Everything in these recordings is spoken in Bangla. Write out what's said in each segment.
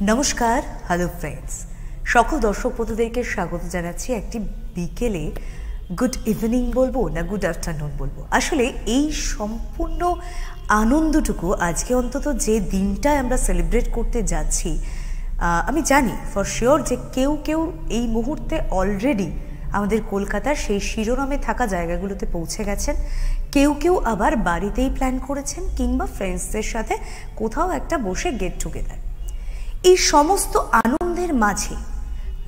নমস্কার, হ্যালো ফ্রেন্ডস, সকল দর্শক বন্ধুদেরকে স্বাগত জানাচ্ছি একটি বিকেলে। গুড ইভিনিং বলবো না গুড আফটারনুন বলবো, আসলে এই সম্পূর্ণ আনন্দটুকু আজকে অন্তত যে দিনটায় আমরা সেলিব্রেট করতে যাচ্ছি, আমি জানি ফর শিওর যে কেউ কেউ এই মুহূর্তে অলরেডি আমাদের কলকাতার সেই শিরোনামে থাকা জায়গাগুলোতে পৌঁছে গেছেন, কেউ কেউ আবার বাড়িতেই প্ল্যান করেছেন কিংবা ফ্রেন্ডসদের সাথে কোথাও একটা বসে গেট টুগেদার। এই সমস্ত আনন্দের মাঝে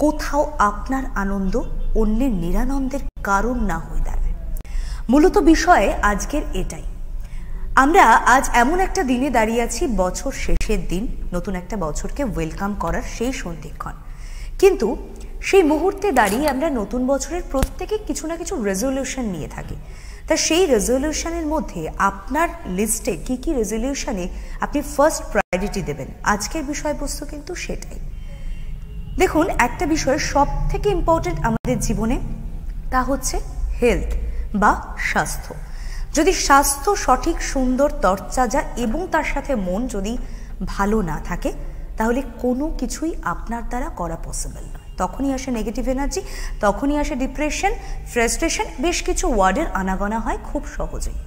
কোথাও আপনার আনন্দ অন্যের নিরানন্দের কারণ না হয়ে দাঁড়ায়। মূলত বিষয়ে আজকের এটাই। আমরা আজ এমন একটা দিনে দাঁড়িয়ে আছি, বছর শেষের দিন, নতুন একটা বছরকে ওয়েলকাম করার সেই সন্ধিক্ষণ। কিন্তু সেই মুহূর্তে দাঁড়িয়ে আমরা নতুন বছরের প্রত্যেকে কিছু না কিছু রেজলিউশন নিয়ে থাকি। তা সেই রেজলিউশনের মধ্যে আপনার লিস্টে কি কি রেজলিউশনে আপনি ফার্স্ট প্রায়োরিটি দেবেন, আজকের বিষয়বস্তু কিন্তু সেটাই। দেখুন, একটা বিষয় সব থেকে ইম্পর্টেন্ট আমাদের জীবনে, তা হচ্ছে হেলথ বা স্বাস্থ্য। যদি স্বাস্থ্য সঠিক, সুন্দর, তরতাজা এবং তার সাথে মন যদি ভালো না থাকে, তাহলে কোনো কিছুই আপনার দ্বারা করা পসিবল নয়। তখনই আসে নেগেটিভ এনার্জি, তখনই আসে ডিপ্রেশন, ফ্রাস্ট্রেশন, বেশ কিছু ওয়ার্ডের আনাগোনা হয় খুব সহজেই।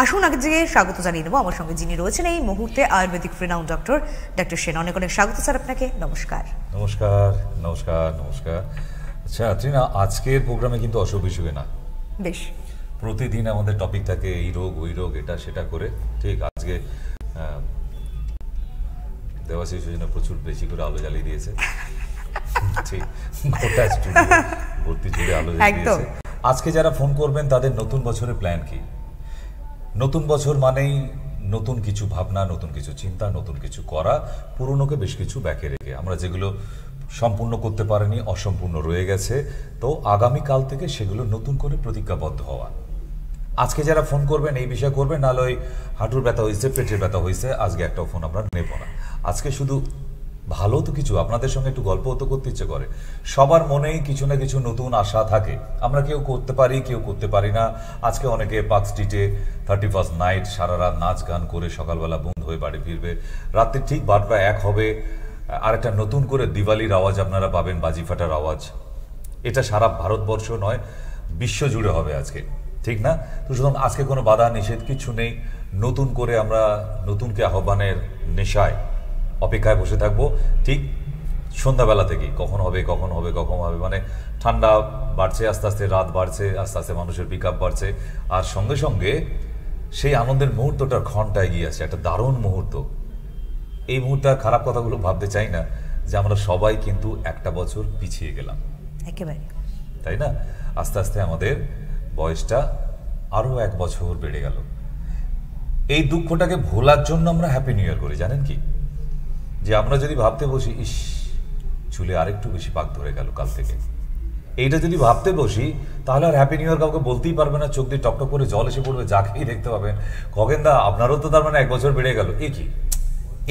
আসুন আগে যে স্বাগত জানিয়ে নেবো আমার সঙ্গে যিনি রয়েছেন এই মুহূর্তে, আয়ুর্বেদিক ফ্রিনাউন্ড ডক্টর সেন। অনেক অনেক স্বাগত স্যার আপনাকে। নমস্কার। নমস্কার নমস্কার নমস্কার। আচ্ছা ত্রিনা, আজকের প্রোগ্রামে কিন্তু অসুখ বিসুখে না, বেশ প্রতিদিন আমাদের টপিক থাকে এই রোগ ওই রোগ, এটা সেটা করে। ঠিক আজকে দেবাশিস প্রচুর বেশি করে আলো জ্বালিয়ে দিয়েছে, ঠিক গোটা স্টুডিও ভর্তি জুড়ে আলো জ্বালিয়ে দিয়েছে। আজকে যারা ফোন করবেন তাদের নতুন বছরের প্ল্যান কি? নতুন বছর মানেই নতুন কিছু ভাবনা, নতুন কিছু চিন্তা, নতুন কিছু করা, পুরনোকে বেশ কিছু ব্যাকে রেখে আমরা যেগুলো সম্পূর্ণ করতে পারিনি, অসম্পূর্ণ রয়ে গেছে, তো আগামীকাল থেকে সেগুলো নতুন করে প্রতিজ্ঞাবদ্ধ হওয়া। আজকে যারা ফোন করবেন এই বিষয় করবেন, নাহলে ওই হাঁটুর ব্যথা হয়েছে, পেটের ব্যথা হয়েছে, আজকে একটাও ফোন আমরা নেব না। আজকে শুধু ভালো তো কিছু আপনাদের সঙ্গে একটু গল্প তো করতে ইচ্ছে করে। সবার মনেই কিছু না কিছু নতুন আশা থাকে, আমরা কেউ করতে পারি কেউ করতে পারি না। আজকে অনেকে পার্ক স্ট্রিটে 31st নাইট সারা রাত নাচ গান করে সকালবেলা বন্ধ হয়ে বাড়ি ফিরবে, রাত্রে ঠিক 12টা-1 হবে, আরেকটা নতুন করে দিওয়ালির আওয়াজ আপনারা পাবেন, বাজি ফাটার আওয়াজ। এটা সারা ভারতবর্ষ নয়, বিশ্ব জুড়ে হবে আজকে, ঠিক না? তো সুতরাং আজকে কোনো বাধা নিষেধ কিছু নেই, নতুন করে আমরা নতুনকে আহ্বানের নেশায় অপেক্ষায় বসে থাকবো। ঠিক সন্ধ্যাবেলা থেকেই কখন হবে কখন হবে কখন হবে, মানে ঠান্ডা বাড়ছে আস্তে আস্তে, রাত বাড়ছে আস্তে আস্তে, মানুষের পিক আপ বাড়ছে, আর সঙ্গে সঙ্গে সেই আনন্দের মুহূর্তটার ঘন্টা এগিয়ে আসছে, একটা দারুণ মুহূর্ত। এই মুহূর্তে খারাপ কথাগুলো ভাবতে চাই না যে আমরা সবাই কিন্তু একটা বছর পিছিয়ে গেলাম, একেবারে তাই না? আস্তে আস্তে আমাদের বয়সটা আরো 1 বছর বেড়ে গেল। এই দুঃখটাকে ভোলার জন্য আমরা হ্যাপি নিউ ইয়ার করি, জানেন কি? যে আমরা যদি ভাবতে বসি, ইস চুলে আরেকটু বেশি পাক ধরে গেল কাল থেকে, এইটা যদি ভাবতে বসি, তাহলে আর হ্যাপি নিউ ইয়ার কাউকে বলতেই পারবে না, চোখ দিয়ে টকটক করে জল এসে পড়বে, যাকেই দেখতে পাবেন খগেনদা আপনারও তো তার মানে 1 বছর বেড়ে গেল, এ কি?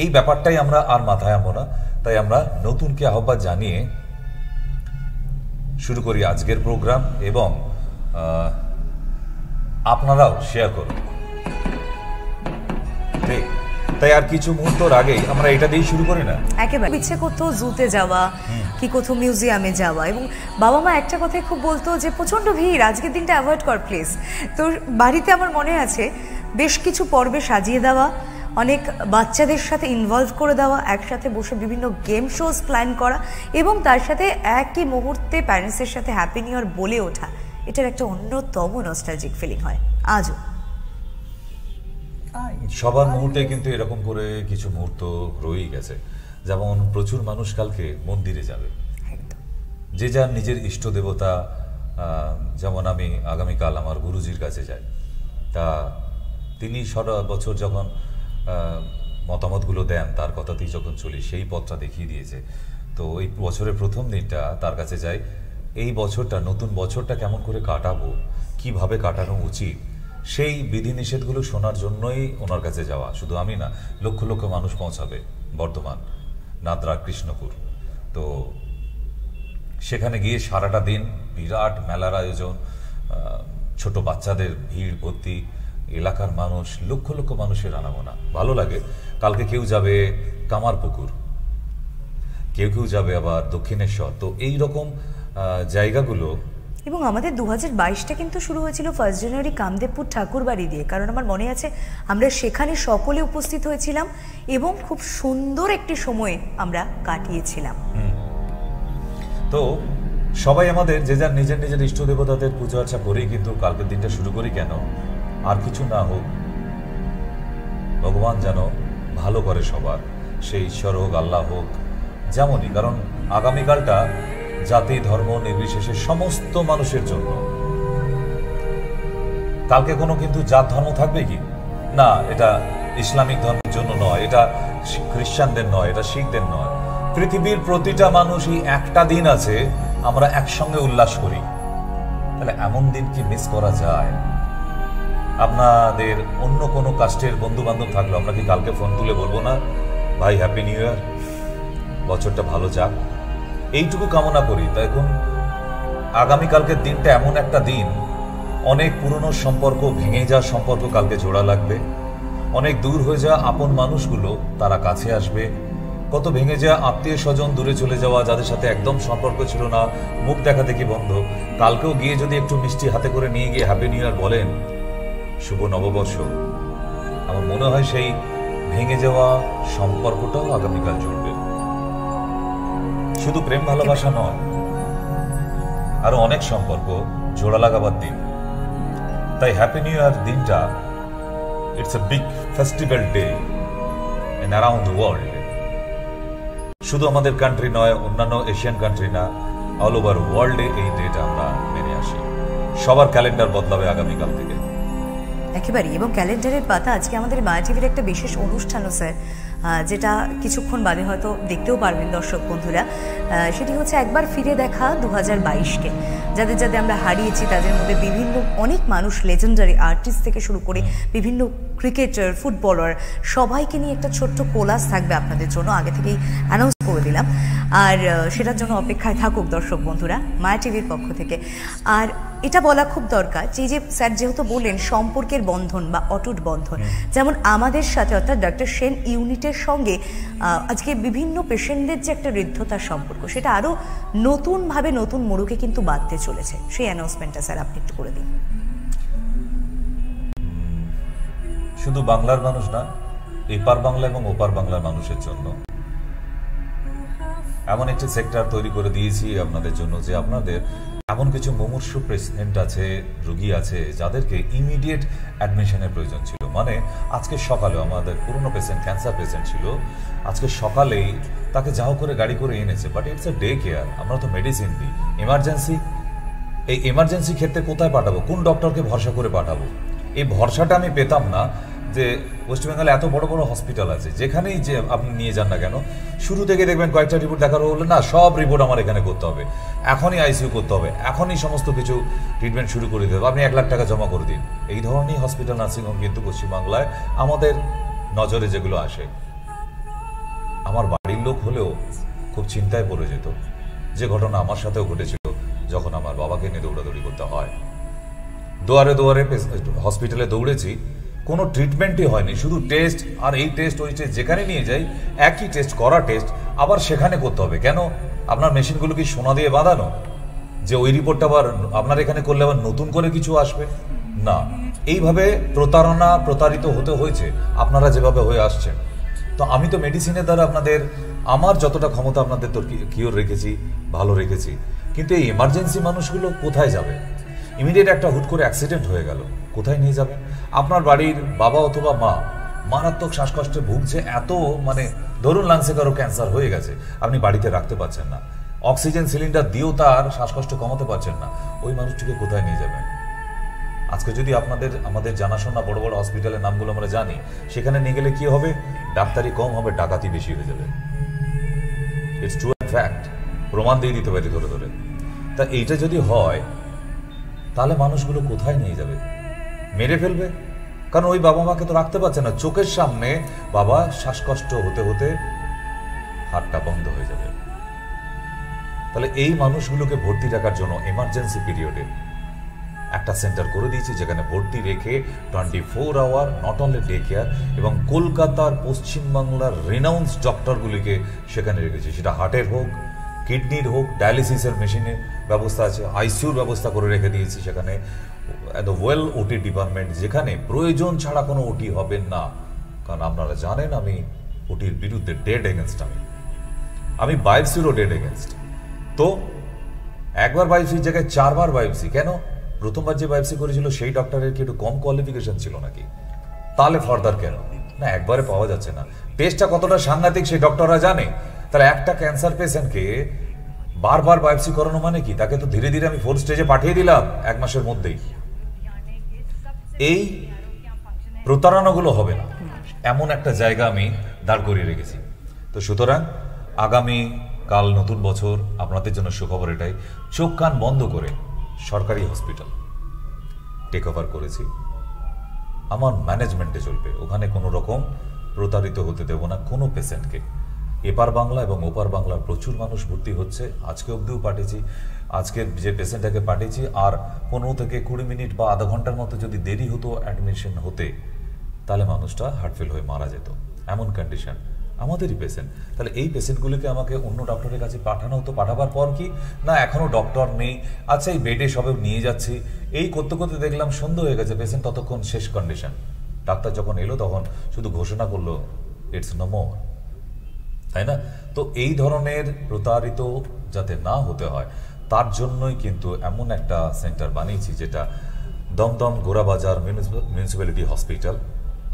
এই ব্যাপারটাই আমরা আর মাথায় আনবো না। তাই আমরা নতুনকে আহ্বান জানিয়ে শুরু করি আজকের প্রোগ্রাম, এবং আপনারাও শেয়ার করুন। ঠিক, তাই আর কিছু মুহূর্তর আগেই আমরা এটা দিয়েই শুরু করি না? একেবারে ইচ্ছে করতো জুতে যাওয়া কি কোথাও মিউজিয়ামে যাওয়া, এবং বাবা মা একটা কথাই খুব বলতো যে প্রচণ্ড ভিড়, আজকের দিনটা অ্যাভয়েড কর প্লিজ। তো বাড়িতে আমার মনে আছে বেশ কিছু পর্বে সাজিয়ে দেওয়া, অনেক বাচ্চাদের সাথে ইনভলভ করে দেওয়া, একসাথে বসে বিভিন্ন গেম শোজ প্ল্যান করা, এবং তার সাথে একই মুহূর্তে প্যারেন্টসের সাথে হ্যাপি নিউ ইয়ার বলে ওঠা, এটার একটা অন্যতম নস্টালজিক ফিলিং হয় আজও। সবার মুহূর্তে কিন্তু এরকম করে কিছু মুহূর্ত রয়েই গেছে। যেমন প্রচুর মানুষ কালকে মন্দিরে যাবে, যে যার নিজের ইষ্ট দেবতা, যেমন আমি আগামীকাল আমার গুরুজির কাছে যাই, তা তিনি সারা বছর যখন মতামতগুলো দেন, তার কথাতেই যখন চলি, সেই পথটা দেখিয়ে দিয়েছে। তো এই বছরের প্রথম দিনটা তার কাছে যাই, এই বছরটা, নতুন বছরটা কেমন করে কাটাবো, কিভাবে কাটানো উচিত, সেই বিধিনিষেধগুলো শোনার জন্যই ওনার কাছে যাওয়া। শুধু আমি না, লক্ষ লক্ষ মানুষ পৌঁছাবে বর্ধমান, নাদরা, কৃষ্ণপুর। তো সেখানে গিয়ে সারাটা দিন বিরাট মেলার আয়োজন, ছোট বাচ্চাদের ভিড় ভর্তি, এলাকার মানুষ, লক্ষ লক্ষ মানুষের আনাগোনা, ভালো লাগে। কালকে কেউ যাবে কামারপুকুর, কেউ কেউ যাবে আবার দক্ষিণেশ্বর। তো এই রকম জায়গাগুলো। এবং আমাদের 2022টা কিন্তু শুরু হয়েছিল 1 জানুয়ারি কামদেবপুর ঠাকুরবাড়ি দিয়ে, কারণ আমার মনে আছে আমরা সেখানে সকলে উপস্থিত হয়েছিলাম এবং খুব সুন্দর একটি সময় আমরা কাটিয়েছিলাম। তো সবাই আমাদের যে যার নিজের নিজের ইষ্ট দেবতাদের পুজো আর্চা করেই কিন্তু কালকের দিনটা শুরু করি। কেন? আর কিছু না হোক, ভগবান যেন ভালো করে সবার, সে ঈশ্বর হোক, আল্লাহ হোক, যেমনই। কারণ আগামীকালটা জাতি ধর্ম নির্বিশেষে সমস্ত মানুষের জন্য। কালকে কোনো কিন্তু জাত ধর্ম থাকবে কি না, এটা ইসলামিক ধর্মের জন্য নয়, এটা খ্রিস্টানদের নয়, এটা শিখদের নয়। পৃথিবীর প্রতিটা মানুষই একটা দিন আছে আমরা একসঙ্গে উল্লাস করি। তাহলে এমন দিন কি মিস করা যায়? আপনাদের অন্য কোনো কাস্টের বন্ধু বান্ধব থাকলো, আমরা কি কালকে ফোন তুলে বলবো না ভাই হ্যাপি নিউ ইয়ার, বছরটা ভালো যাক? এইটুকু কামনা করি। তাই এখন আগামীকালকের দিনটা এমন একটা দিন, অনেক পুরনো সম্পর্ক ভেঙে যাওয়ার সম্পর্ক কালকে জোড়া লাগবে, অনেক দূর হয়ে যাওয়া আপন মানুষগুলো তারা কাছে আসবে, কত ভেঙে যাওয়া আত্মীয় স্বজন দূরে চলে যাওয়া, যাদের সাথে একদম সম্পর্ক ছিল না, মুখ দেখা দেখি বন্ধ, কালকেও গিয়ে যদি একটু মিষ্টি হাতে করে নিয়ে গিয়ে হ্যাপি নিউ ইয়ার বলেন, শুভ নববর্ষ, আমার মনে হয় সেই ভেঙে যাওয়া সম্পর্কটাও আগামীকাল জুড়বে। শুধু প্রেম ভালোবাসা নয়, আরো অনেক সম্পর্ক জোড়া লাগাবার দিন। তাই হ্যাপি নিউ ইয়ার দিনটা, it's a big festival day in around the world. শুধু আমাদের কান্ট্রি নয়, অন্যান্য এশিয়ান কান্ট্রি না, অল ওভার ওয়ার্ল্ডে এই ডেটা আমরা মেনে আসি। সবার ক্যালেন্ডার বদলাবে আগামীকাল থেকে একেবারেই। এবং ক্যালেন্ডারের পাতা আজকে আমাদের মায়া টিভির একটা বিশেষ অনুষ্ঠানও স্যার, যেটা কিছুক্ষণ বাদে হয়তো দেখতেও পারবেন দর্শক বন্ধুরা। সেটি হচ্ছে একবার ফিরে দেখা 2022কে। যাদের যাদের আমরা হারিয়েছি তাদের মধ্যে বিভিন্ন অনেক মানুষ, লেজেন্ডারি আর্টিস্ট থেকে শুরু করে বিভিন্ন ক্রিকেটার, ফুটবলার, সবাইকে নিয়ে একটা ছোট্ট কোলাজ থাকবে আপনাদের জন্য, আগে থেকেই অ্যানাউন্স করে দিলাম। আর সেটার জন্য অপেক্ষায় থাকুক দর্শক বন্ধুরা মায়া টিভির পক্ষ থেকে। আর এটা বলা খুব দরকার যে স্যার যেহেতু বললেন সম্পর্কের বন্ধন বা অটুট বন্ধন, যেমন আমাদের সাথে অর্থাৎ ডক্টর সেন ইউনিটের সঙ্গে আজকে বিভিন্ন পেশেন্টদের যে একটা হৃদ্যতার সম্পর্ক, সেটা আরও নতুনভাবে নতুন মোড়কে কিন্তু বাঁধতে চলেছে। সেই অ্যানাউন্সমেন্টটা স্যার আপনি একটু করে দিন। শুধু বাংলার মানুষ না, এপার বাংলা এবং ওপার বাংলার মানুষের জন্য এমন একটি সেক্টর তৈরি করে দিয়েছি আপনাদের জন্য, যে আপনাদের এমন কিছু মুমূর্ষু পেশেন্ট আছে, রোগী আছে, যাদেরকে ইমিডিয়েট অ্যাডমিশনের প্রয়োজন ছিল। মানে আজকে সকালে আমাদের পুরনো পেশেন্ট, ক্যান্সার পেশেন্ট ছিল, আজকে সকালেই তাকে যাও করে গাড়ি করে এনেছে, but it's a day care, আমরা তো মেডিসিন দিই। এমার্জেন্সি, এই এমার্জেন্সি ক্ষেত্রে কোথায় পাঠাবো, কোন ডক্টরকে ভরসা করে পাঠাবো? এই ভরসাটা আমি পেতাম না যে ওয়েস্ট বেঙ্গলে এত বড় বড় হসপিটাল আছে, যেখানেই যে আপনি নিয়ে যান না কেন, শুরু থেকে দেখবেন কয়েকটা রিপোর্ট দেখার হলে না, সব রিপোর্ট আমার এখানে করতে হবে, এখনই আইসিইউ করতে হবে, এখনই সমস্ত কিছু ট্রিটমেন্ট শুরু করে দিতে হবে, আপনি 1 লাখ টাকা জমা করে দিন। এই ধরনের হসপিটাল, নার্সিংহোম কিন্তু পশ্চিমবাংলায় আমাদের নজরে যেগুলো আসে, আমার বাড়ির লোক হলেও খুব চিন্তায় পড়ে যেত। যে ঘটনা আমার সাথেও ঘটেছিল যখন আমার বাবাকে নিয়ে দৌড়াদৌড়ি করতে হয়, দুয়ারে দুয়ারে হসপিটালে দৌড়েছি, কোনো ট্রিটমেন্টই হয়নি, শুধু টেস্ট আর এই টেস্ট ওই টেস্ট, যেখানে নিয়ে যাই একই টেস্ট করা টেস্ট আবার সেখানে করতে হবে। কেন? আপনার মেশিনগুলো কি সোনা দিয়ে বাঁধানো যে ওই রিপোর্টটা আবার আপনার এখানে করলে আবার নতুন করে কিছু আসবে? না, এইভাবে প্রতারিত হতে হয়েছে আপনারা যেভাবে হয়ে আসছেন। তো আমি তো মেডিসিনের দ্বারা আপনাদের, আমার যতটা ক্ষমতা আপনাদের তো কিওর রেখেছি, ভালো রেখেছি, কিন্তু এই এমার্জেন্সি মানুষগুলো কোথায় যাবে? ইমিডিয়েট একটা হুট করে অ্যাক্সিডেন্ট হয়ে গেল, কোথায় নিয়ে যাবেন? আপনার বাড়ির বাবা অথবা মা মারাত্মক শ্বাসকষ্টে ভুগছে, এত মানে ধরুন লাংসে কারো ক্যান্সার হয়ে গেছে, আপনি বাড়িতে রাখতে পারছেন না, অক্সিজেন সিলিন্ডার দিয়েও তার শ্বাসকষ্ট কমাতে পারছেন না, ওই মানুষটিকে কোথায় নিয়ে যাবেন? আজকে যদি আমাদের জানাশোনা বড় বড় হসপিটালের নামগুলো আমরা জানি, সেখানে নিয়ে গেলে কি হবে? ডাক্তারি কম হবে, ডাকাতি বেশি হয়ে যাবে। ইটস ট্রু অ্যান্ড ফ্যাক্ট, প্রমাণ দিয়ে দিতে পারি ধরে ধরে। তা এইটা যদি হয়, তাহলে মানুষগুলো কোথায় নিয়ে যাবে? মেরে ফেলবে। কারণ ওই বাবা মাকে তো রাখতে পারছে না, চোখের সামনে বাবা শ্বাসকষ্ট হতে হতে হাতটা বন্ধ হয়ে যাবে। তাহলে এই মানুষগুলোকে ভর্তি রাখার জন্য এমার্জেন্সি পিরিয়ডে একটা সেন্টার করে দিয়েছি যেখানে ভর্তি রেখে 24 hour not only day care এবং কলকাতার পশ্চিমবাংলার রিনাউন্স ডক্টরগুলিকে সেখানে রেখেছি, সেটা হার্টের হোক, কিডনির হোক, ডায়ালিসিসের মেশিনের ব্যবস্থা আছে, আইসিইউর ব্যবস্থা করে রেখে দিয়েছি সেখানে, ওয়েল ওটি ডিপার্টমেন্ট যেখানে প্রয়োজন ছাড়া কোনো ওটি হবে না। কারণ আপনারা জানেন আমি ওটির বিরুদ্ধে ডেড এগেনস্ট, আমি বায়োপসিরও ডেড এগেনস্ট। তো একবার বায়োপসির জায়গায় 4 বার বায়োপসি কেন? প্রথমবার যে বায়োপসি করেছিল সেই ডক্টরের কি একটু কম কোয়ালিফিকেশন ছিল নাকি? তাহলে ফার্দার কেন না? একবারে পাওয়া যাচ্ছে না, টেস্টটা কতটা সাংঘাতিক সেই ডক্টররা জানে। তাহলে একটা ক্যান্সার পেশেন্টকে বারবার বায়োপসি করানো মানে কি? তাকে তো ধীরে ধীরে আমি 4 স্টেজে পাঠিয়ে দিলাম 1 মাসের মধ্যেই। এই প্রতারণাগুলো হবে না, এমন একটা জায়গা আমি দাঁড় করিয়ে রেখেছি। তো সুতরাং আগামী কাল নতুন বছর, আপনাদের জন্য সুখবর এটাই, চোখ কান বন্ধ করে সরকারি হসপিটাল টেক ওভার করেছি, আমার ম্যানেজমেন্টে চলবে, ওখানে কোনো রকম প্রতারিত হতে দেব না কোনো পেশেন্টকে। এপার বাংলা এবং ওপার বাংলার প্রচুর মানুষ ভর্তি হচ্ছে, আজকে অবধিও পাঠিয়েছি, আজকের যে পেশেন্টটাকে পাঠিয়েছি আর 15 থেকে 20 মিনিট বা আধা ঘন্টার মতো যদি দেরি হতো অ্যাডমিশন হতে, তাহলে মানুষটা হার্টফেল হয়ে মারা যেত, এমন কন্ডিশন আমাদেরই পেশেন্ট। তাহলে এই পেশেন্টগুলিকে আমাকে অন্য ডক্টরের কাছে পাঠানো হতো, পাঠাবার পর কি না এখনও ডক্টর নেই, আচ্ছা এই বেডে সবে নিয়ে যাচ্ছি, এই করতে করতে দেখলাম সন্ধ্যা হয়ে গেছে, পেশেন্ট ততক্ষণ শেষ কন্ডিশন। ডাক্তার যখন এলো তখন শুধু ঘোষণা করলো ইটস নো মোর, তাই না? তো এই ধরনের প্রতারিত যাতে না হতে হয় তার জন্যই কিন্তু এমন একটা সেন্টার বানিয়েছি যেটা দমদম গোরাবাজার মিউনিসিপ্যালিটি হসপিটাল।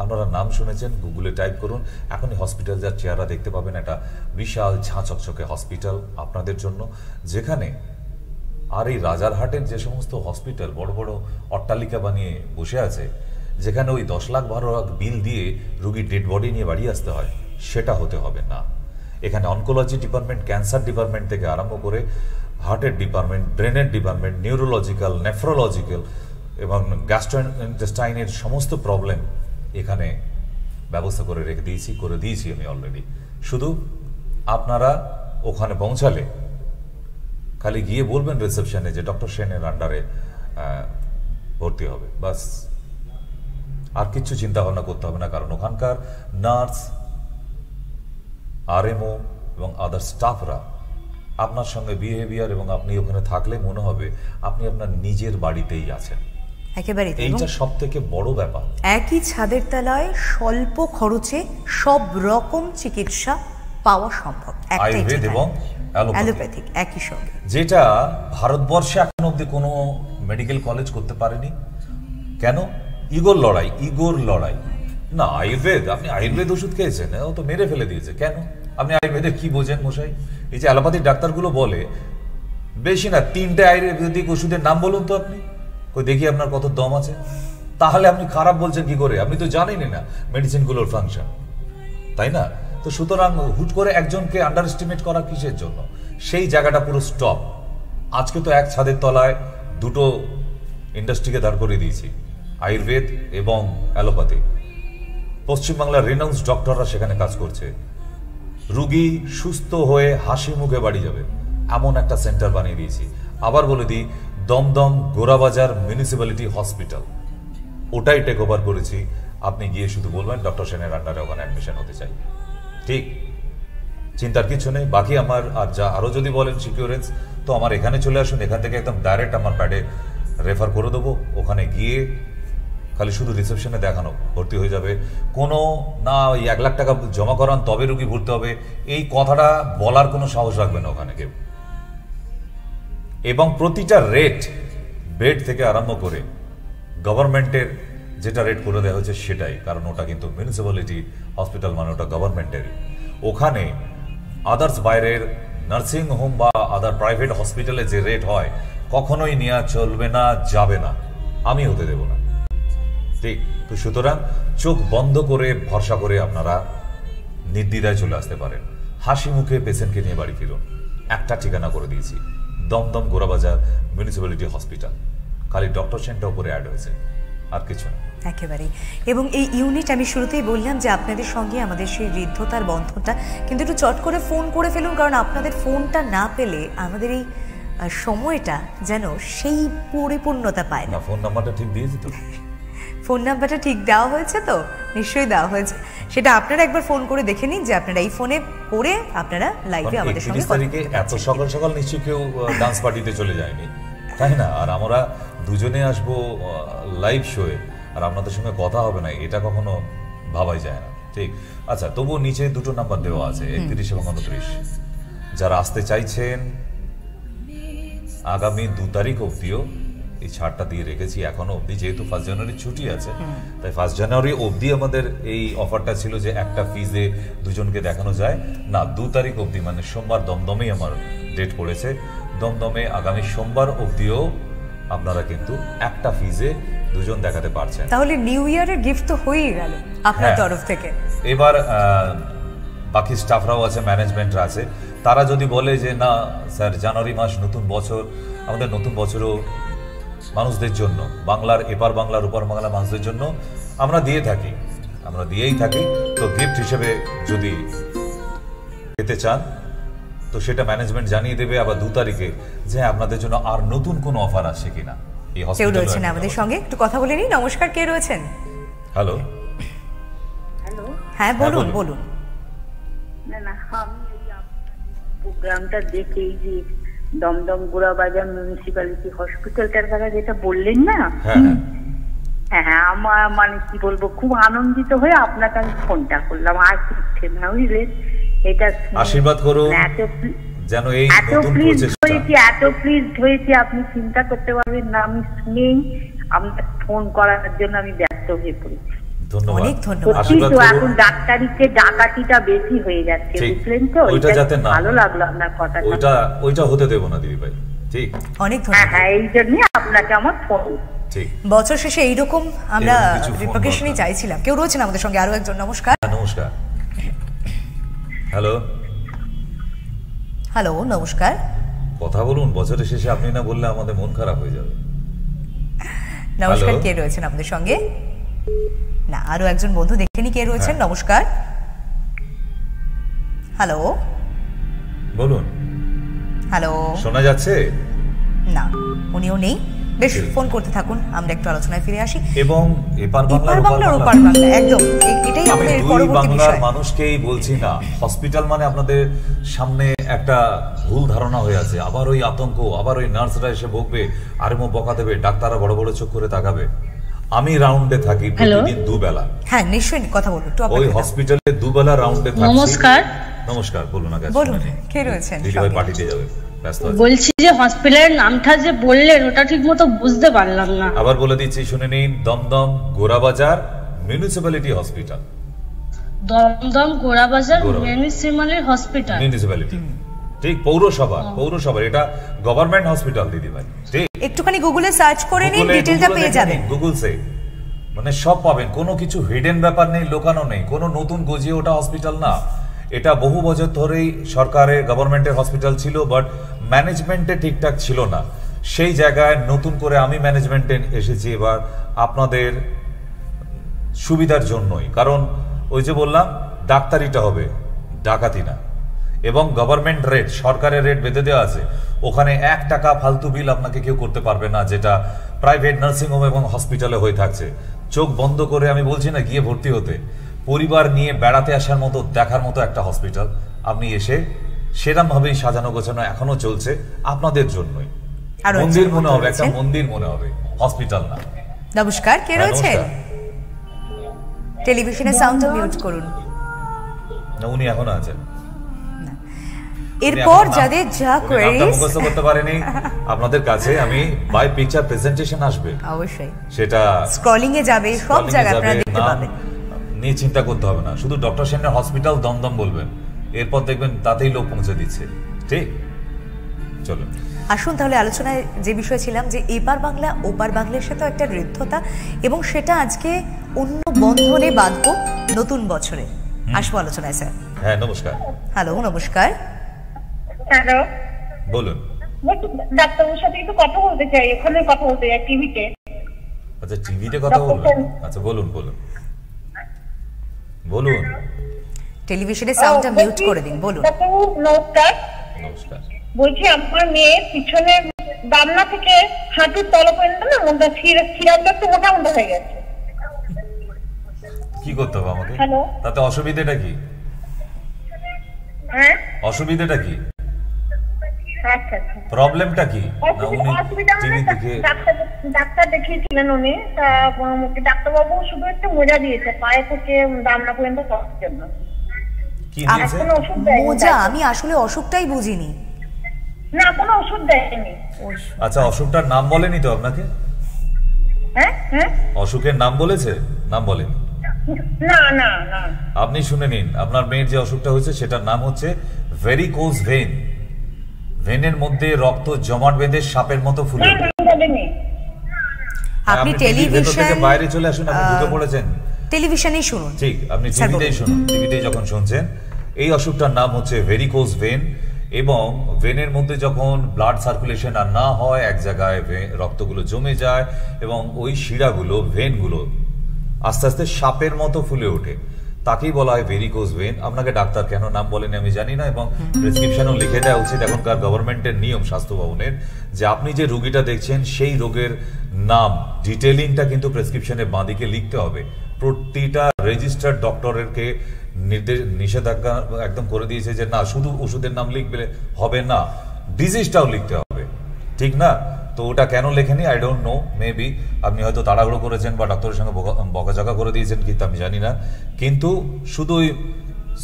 আপনারা নাম শুনেছেন, গুগলে টাইপ করুন, এখনই হসপিটাল যার চেহারা দেখতে পাবেন, একটা বিশাল ঝাঁ চকচকে হসপিটাল আপনাদের জন্য, যেখানে আর এই রাজারহাটের যে সমস্ত হসপিটাল বড় বড় অট্টালিকা বানিয়ে বসে আছে, যেখানে ওই 10 লাখ 12 লাখ বিল দিয়ে রুগীর ডেড বডি নিয়ে বাড়ি আসতে হয়, সেটা হতে হবে না। এখানে অনকোলজি ডিপার্টমেন্ট, ক্যান্সার ডিপার্টমেন্ট থেকে আরম্ভ করে হার্টের ডিপার্টমেন্ট, ব্রেনের ডিপার্টমেন্ট, নিউরোলজিক্যাল, নেফ্রোলজিক্যাল এবং গ্যাস্ট্রোইন্টেস্টাইনের সমস্ত প্রবলেম এখানে ব্যবস্থা করে দিয়েছি আমি অলরেডি। শুধু আপনারা ওখানে পৌঁছালে খালি গিয়ে বলবেন রিসেপশনে যে ডক্টর সেনের আন্ডারে ভর্তি হবে, বাস, আর কিছু চিন্তা ভাবনা করতে হবে না। কারণ ওখানকার নার্স, আরএমও এবং আদার স্টাফরা আপনার সঙ্গে বিহেভিয়ার এবং আপনি ওখানে থাকলে মনে হবে আপনি আপনার নিজের বাড়িতেই আছেন, একেবারে। এইটা সব থেকে বড় ব্যাপার। একই ছাদের তলায় স্বল্প খরচে সব রকম চিকিৎসা পাওয়া সম্ভব, আয়ুর্বেদ এবং অ্যালোপ্যাথিক একই সঙ্গে, যেটা ভারতবর্ষে এখন অব্দি কোনো মেডিকেল কলেজ করতে পারেনি। কেন? ইগোর লড়াই না। আয়ুর্বেদ, আপনি আয়ুর্বেদ ওষুধ খেয়েছেন, ও তো মেরে ফেলে দিয়েছে। কেন? আপনি আয়ুর্বেদের কি বোঝেন মশাই? এই যে অ্যালোপ্যাথিক ডাক্তারগুলো বলে বেশি না 3টে আয়ুর্বেদিক ওষুধের নাম বলুন তো আপনি, কই দেখি আপনার কত দম আছে। তাহলে আপনি খারাপ বলছেন কি করে? আপনি তো জানেনই না মেডিসিনগুলোর ফাংশন, তাই না? তো সুতরাং হুট করে একজনকে আন্ডার এস্টিমেট করা কিসের জন্য? সেই জায়গাটা পুরো স্টপ। আজকে তো এক ছাদের তলায় দুটো ইন্ডাস্ট্রিকে দাঁড় করিয়ে দিয়েছি, আয়ুর্বেদ এবং অ্যালোপ্যাথি। পশ্চিমবাংলার রিনাউন্স ডক্টররা সেখানে কাজ করছে, রুগী সুস্থ হয়ে হাসি মুখে বাড়ি যাবে এমন একটা সেন্টার বানিয়ে দিয়েছি। আবার বলে দিই, দমদম গোরাবাজার মিউনিসিপ্যালিটি হসপিটাল, ওটাই টেক ওভার করেছি। আপনি গিয়ে শুধু বলবেন ডক্টর সেনের আন্ডারে ওখানে অ্যাডমিশন হতে চাই, ঠিক, চিন্তার কিছু নেই। বাকি আমার আরো যদি বলেন সিকিউরেন্স, তো আমার এখানে চলে আসুন, এখান থেকে একদম ডাইরেক্ট আমার প্যাডে রেফার করে দেবো। ওখানে গিয়ে খালি শুধু রিসেপশনে দেখানো, ভর্তি হয়ে যাবে। কোনো না ওই 1 লাখ টাকা জমা করান তবে রুগী ভর্তি হবে, এই কথাটা বলার কোনো সাহস রাখবে না ওখানে কেউ। এবং প্রতিটা রেট, বেড থেকে আরম্ভ করে গভর্নমেন্টের যেটা রেট করে দেওয়া হয়েছে সেটাই, কারণ ওটা কিন্তু মিউনিসিপ্যালিটি হসপিটাল মানে ওটা গভর্নমেন্টেরই। ওখানে আদার্স বাইরের নার্সিং হোম বা আদার প্রাইভেট হসপিটালে যে রেট হয় কখনোই নেওয়া চলবে না, যাবে না, আমি হতে দেব না, ঠিক। তো সুতরাং চোখ বন্ধ করে ভরসা করে আপনারা নির্দ্বিধায় চলে আসতে পারেন, হাসি মুখে পেশেন্টকে নিয়ে বাড়ি ফিরুন। একটা ঠিকানা করে দিয়েছি, দমদম গোরাবাজার মিউনিসিপ্যালিটি হসপিটাল, খালি ডক্টর সেনটা উপরে অ্যাড হয়েছে, আর কিছু না। একেবারেই। এবং এই ইউনিট আমি শুরুতেই বললাম যে আপনাদের সঙ্গে আমাদের সেই হৃদ্যতার বন্ধনটা কিন্তু একটু চট করে ফোন করে ফেলুন, কারণ আপনাদের ফোনটা না পেলে আমাদের এই সময়টা যেন সেই পরিপূর্ণতা পায় না। ফোন নাম্বারটা ঠিক দিয়েছি তো? ফোন নাম্বারটা ঠিক দেওয়া হয়েছে তো? নিশ্চয়ই দেওয়া হয়েছে। সেটা আপনারা একবার ফোন করে দেখে নিন যে আপনারা এই ফোনে পড়ে আপনারা লাইভে আমাদের সঙ্গে কথা বলতে পারছেন। এত সকাল সকাল নিশ্চয়ই কেউ ডান্স পার্টিতে চলে যায়নি, তাই না? আর আমরা দুজনে আসবো লাইভ শোয়ে আর আপনাদের সঙ্গে কথা হবে না, এটা কখনো ভাবাই যায় না। ঠিক, আচ্ছা, তবুও নিচে দুটো নাম্বার দেওয়া আছে, 31 এবং 29। যারা আসতে চাইছেন আগামী 2 তারিখ অবধিও এই ছাড়টা দিয়ে রেখেছি এখনো অবধি, যেহেতু 1 জানুয়ারি ছুটি আছে, তাই 1 জানুয়ারি অবধি আমাদের এই অফারটা ছিল যে একটা ফিজে দুজনকে দেখানো যায় না। 2 তারিখ অবধি, মানে সোমবার দমদমেই আমার ডেট পড়েছে, দমদমে আগামী সোমবার অবধিও আপনারা কিন্তু একটা ফিজে দুজন দেখাতে পারছেন। তাহলে নিউ ইয়ারের গিফট তো হয়েই গেল আপনার তরফ থেকে। এবার বাকি স্টাফরাও আছে, ম্যানেজমেন্টরা আছে, তারা যদি বলে যে না স্যার জানুয়ারি মাস নতুন বছর, আমাদের নতুন বছরও মানুষদের জন্য, বাংলার এপার বাংলার ওপার বাংলার মানুষদের জন্য আমরা দিয়েই থাকি, তো গিফট হিসেবে যদি পেতে চান তো সেটা ম্যানেজমেন্ট জানিয়ে দেবে আবার 2 তারিখে যে আপনাদের জন্য আর নতুন কোনো অফার আসে কিনা। এই কেউ রয়েছেন আমাদের সঙ্গে, একটু কথা বলে নিই। নমস্কার, কে রয়েছেন? হ্যালো। হ্যাঁ বলুন বলুন। না আমি এই প্রোগ্রামটা দেখে এই যে দমদম গোড়াবাজার মিউনিসিপ্যালিটি হসপিটালটার কথা যেটা বললেন না, হ্যাঁ আমার মানে কি বলবো, খুব আনন্দিত হয়ে আপনাকে আমি ফোনটা করলাম। আর কিছু না, বুঝলেন, এটা আশীর্বাদ করুন যেন এই নতুন প্রচেষ্টা। এত প্লিজ হয়েছে আপনি চিন্তা করতে পারবেন না। আমি শুনেই আপনাকে ফোন করার জন্য আমি ব্যস্ত হয়ে পড়েছি। অনেক ধন্যবাদ। এখন ডাক্তারিতে ডাকাতিটা বেশি হয়ে যাচ্ছে, বুঝলেন তো? ভালো লাগলো আপনার কথা। ওইটা হতে দেব না দিদি ভাই। ঠিক, অনেক ধন্যবাদ। হ্যাঁ, এই জন্য আপনাকে আমার ফোন। ঠিক, বছর শেষে এইরকম আমরা রিপাবলিকেশনই চাইছিলাম। কেউ রয়েছেন আমাদের সঙ্গে, আরো একজন। নমস্কার। নমস্কার। হ্যালো হ্যালো, নমস্কার। কথা বলুন, বছরের শেষে আপনি না বললে আমাদের মন খারাপ হয়ে যাবে। নমস্কার, কে রয়েছেন আমাদের সঙ্গে? না, আরো একজন বন্ধু দেখেনি কে রয়েছেন। নমস্কার। হ্যালো বলুন। হ্যালো, শোনা যাচ্ছে? না, উনিও নেই। বেশ, ফোন করতে থাকুন, আমরা একটু আলোচনায় ফিরে আসি। এবং এপার বাংলার ওপার বাংলা, একদম এটাই আমাদের পরবর্তী বিষয়। মানুষকেই বলছি না, হসপিটাল মানে আপনাদের সামনে একটা ভুল ধারণা হয়ে আছে, আবার ওই আতঙ্ক, আবার ওই নার্সরা এসে বকবে, আরমো বকা দেবে, ডাক্তাররা বড় বড় চোখ করে তাকাবে। আমি রাউন্ডে থাকি প্রতিদিন 2 বেলা। হ্যাঁ, নিশ্চয়ই কথা বলুন। ওই হসপিটালে 2 বেলা রাউন্ডে থাকি। নমস্কার। নমস্কার, বলুন। আগে বলুন, কে রয়েছেন? দিদি ভাই পার্টি দিয়ে যাবে, ব্যস্ত আছে। বলছি যে হসপিটালের নামটা যে বললেন ওটা ঠিকমতো বুঝতে পারলাম না। আবার বলে দিচ্ছি, শুনে নিন। Dumdum Gorabazar municipality hospital. Dumdum Gorabazar municipality, ঠিক, পৌরসভা। এটা গভর্নমেন্ট হসপিটাল দিদি ভাই। ঠিক, একটুখানি গুগলে সার্চ করে নিন, ডিটেইলটা পেয়ে যাবেন। গুগল সে মানে সব পাবেন, কোনো কিছু হিডেন ব্যাপার নেই, লোকানো নেই, কোনো নতুন গজিয়ে ওটা হসপিটাল না। এটা বহু বছর ধরেই সরকারের গভর্নমেন্টের হসপিটাল ছিল, বাট ম্যানেজমেন্টে ঠিকঠাক ছিল না। সেই জায়গায় নতুন করে আমি ম্যানেজমেন্টে এসেছি এবার আপনাদের সুবিধার জন্যই। কারণ ওই যে বললাম, ডাক্তারিটা হবে, ডাকাতি না। এবং গভর্নমেন্ট রেট, সরকারের রেট বেঁধে দেওয়া আছে, ওখানে 1 টাকা ফালতু বিল আপনাকে কেউ করতে পারবে না, যেটা প্রাইভেট নার্সিংহোম এবং হসপিটালে হয়ে থাকছে। চোখ বন্ধ করে আমি বলছি না গিয়ে ভর্তি হতে, পরিবার নিয়ে বেড়াতে আসার মতো, দেখার মতো একটা হসপিটাল। আপনি এসে সেরকম ভাবেই সাজানো গোছানো এখনো চলছে আপনাদের জন্যই। মন্দির মনে হবে, একটা মন্দির মনে হবে, হসপিটাল না। নমস্কার, কে রয়েছে? টেলিভিশনের সাউন্ডটা মিউট করুন। না, উনি এখনো আছেন। এরপর যাদের যা কোয়েরিজ মুখস্থ করতে পারেনি, আপনাদের কাছে আমি বাই পিকচার প্রেজেন্টেশন আসবে, অবশ্যই সেটা স্ক্রলিং এ যাবে, সব জায়গায় আপনারা দেখতে পাবেন। নিয়ে চিন্তা করতে হবে না, শুধু ডক্টর সেনের হসপিটাল দমদম বলবেন, এরপর দেখবেন তাতেই লোক পৌঁছে দিচ্ছে। ঠিক, চলুন আসুন তাহলে আলোচনায় যে বিষয় ছিলাম, যে এপার বাংলা ওপার বাংলার সাথে একটা হৃদ্যতা, এবং সেটা আজকে অন্য বন্ধনে বাঁধবো নতুন বছরে। আসবো আলোচনায় স্যার। হ্যাঁ, নমস্কার। হ্যালো, নমস্কার। হ্যালো, বলুন। ডাক্তারের সাথে একটু কথা বলতে চাই, ওখানে কথা বলতে চাই, টিভিতে। আচ্ছা, টিভিতে কথা বলবেন? আচ্ছা, বলুন বলুন। টেলিভিশনের সাউন্ডটা মিউট করে দিন, বলুন। নমস্কার। নমস্কার। বলছি আমার মেয়ে পিছনে দামনা থেকে হাঁটুর তলা পর্যন্ত না মোটা শিরাটা একটু মোটা মোটা হয়ে গেছে। কি করতে হবে আমাকে? হ্যালো, তাতে অসুবিধাটা কি? হ্যাঁ, অসুবিধাটা কি? আচ্ছা আচ্ছা, প্রবলেমটা কি? না উনি টিভি দেখে ডাক্তার দেখিয়েছিলেন উনি, তা ডাক্তারবাবু শুধু একটু মোজা দিয়েছে পায়ে থেকে দামনা পর্যন্ত করার জন্য। কি দিয়েছে? কোনো ওষুধ দেয়নি। মোজা? আমি আসলে অসুখটাই বুঝিনি। না, কোনো ওষুধ দেয়নি। আচ্ছা, অসুখটার নাম বলেনি তো আপনাকে? হ্যাঁ হ্যাঁ, অসুখের নাম বলেছে? নাম বলেনি? না না না। আপনি শুনে নিন, আপনার মেয়ের যে অসুখটা হয়েছে সেটার নাম হচ্ছে ভেরিকোজ ভেন। ভেনের মধ্যে রক্ত জমাট বেঁধে সাপের মতো ফুলে ওঠে। আপনি টেলিভিশন থেকে বাইরে চলে আসুন, আপনি ঢুকে পড়েছেন। টেলিভিশনেই শুনুন। ঠিক, আপনি টিভিতেই শুনুন। টিভিতেই যখন শুনছেন, এই অসুখটার নাম হচ্ছে ভেরিকোজ ভেন। এবং ভেনের মধ্যে যখন ব্লাড সার্কুলেশন আর না হয়, এক জায়গায় রক্তগুলো জমে যায় এবং ওই শিরাগুলো, ভেনগুলো আস্তে আস্তে সাপের মতো ফুলে ওঠে, তাকেই বলা হয় ভেরিকোজ ভেন। আপনাকে ডাক্তার কেন নাম বলেনি আমি জানি না, এবং প্রেসক্রিপশনও লিখে দেওয়া উচিত। এখনকার গভর্নমেন্টের নিয়ম, স্বাস্থ্য ভবনের, যে আপনি যে রোগীটা দেখছেন সেই রোগের নাম ডিটেলিংটা কিন্তু প্রেসক্রিপশনে বাঁদিকে লিখতে হবে। প্রতিটা রেজিস্টার্ড ডক্টরেরকে নিষেধাজ্ঞা একদম করে দিয়েছে যে না, শুধু ওষুধের নাম লিখবে হবে না, ডিজিজটাও লিখতে হবে, ঠিক না? তো ওটা কেন লেখেনি আই ডোন্ট নো। মেবি আপনি হয়তো তাড়াহুড়ো করেছেন বা ডক্টরের সঙ্গে বকাঝকা করে দিয়েছেন, কিন্তু আমি জানি না। কিন্তু শুধু ওই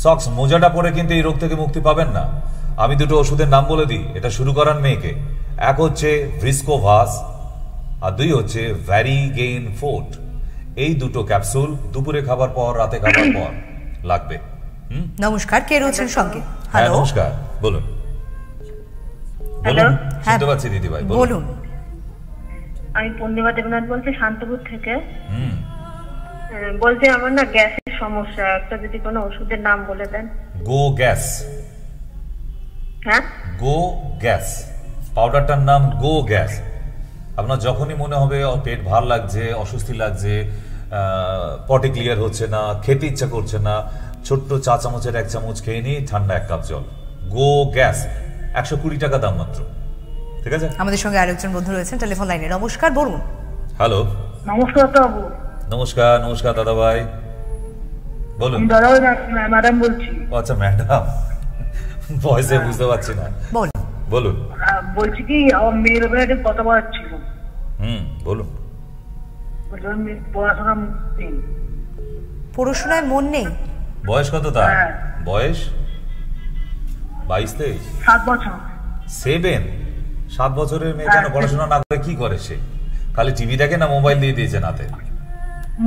সক্স মোজাটা পরে কিন্তু এই রোগ থেকে মুক্তি পাবেন না। আমি দুটো ওষুধের নাম বলে দিই, এটা শুরু করান মেয়েকে। এক হচ্ছে ভিস্কোভাস আর দুই হচ্ছে ভ্যারিগেইন ফোর্ট। এই দুটো ক্যাপসুল দুপুরে খাবার পর, রাতে খাবার পর লাগবে। নমস্কার, কে রয়েছেন সঙ্গে? হ্যালো, নমস্কার, বলুন। বলুন, শুনতে পাচ্ছি দিদি ভাই, বলুন। আমি পূর্ণিমা দেবনাথ বলছি, শান্তপুর থেকে। বলছি আমার না গ্যাসের সমস্যা, একটা যদি কোনো ওষুধের নাম বলে দেন। গো গ্যাস। হ্যাঁ, গো গ্যাস পাউডারটার নাম গো গ্যাস। আপনার যখনই মনে হবে পেট ভার লাগছে, অস্বস্তি লাগছে, পটি ক্লিয়ার হচ্ছে না, খেতে ইচ্ছা করছে না, ছোট্ট চা চামচের 1 চামচ খেয়ে নিয়ে ঠান্ডা 1 কাপ জল। গো গ্যাস, 120 টাকা দাম মাত্র। ঠিক আছে, আমাদের সঙ্গে আরেকজন বন্ধু রয়েছেন টেলিফোন লাইনে। নমস্কার, বলুন। হ্যালো, নমস্কার বাবু। নমস্কার। নমস্কার দাদা ভাই, বলুন। দাদা ম্যাডাম বলছি। আচ্ছা ম্যাডাম, ভয়েসে বুঝতে পারছি না। বলুন। বলছি কি, আমার মেয়ের ব্যাপারে একটা কথা বলার ছিল। বলুন। পড়াশোনায় মন নেই? বয়স কত তার? বয়স 22-23? 7 বছর। 7 বছরের মেয়ে যেন পড়াশোনা না করে কি করে সে? খালি টিভি দেখে না মোবাইল দিয়ে দিয়েছেন হাতে?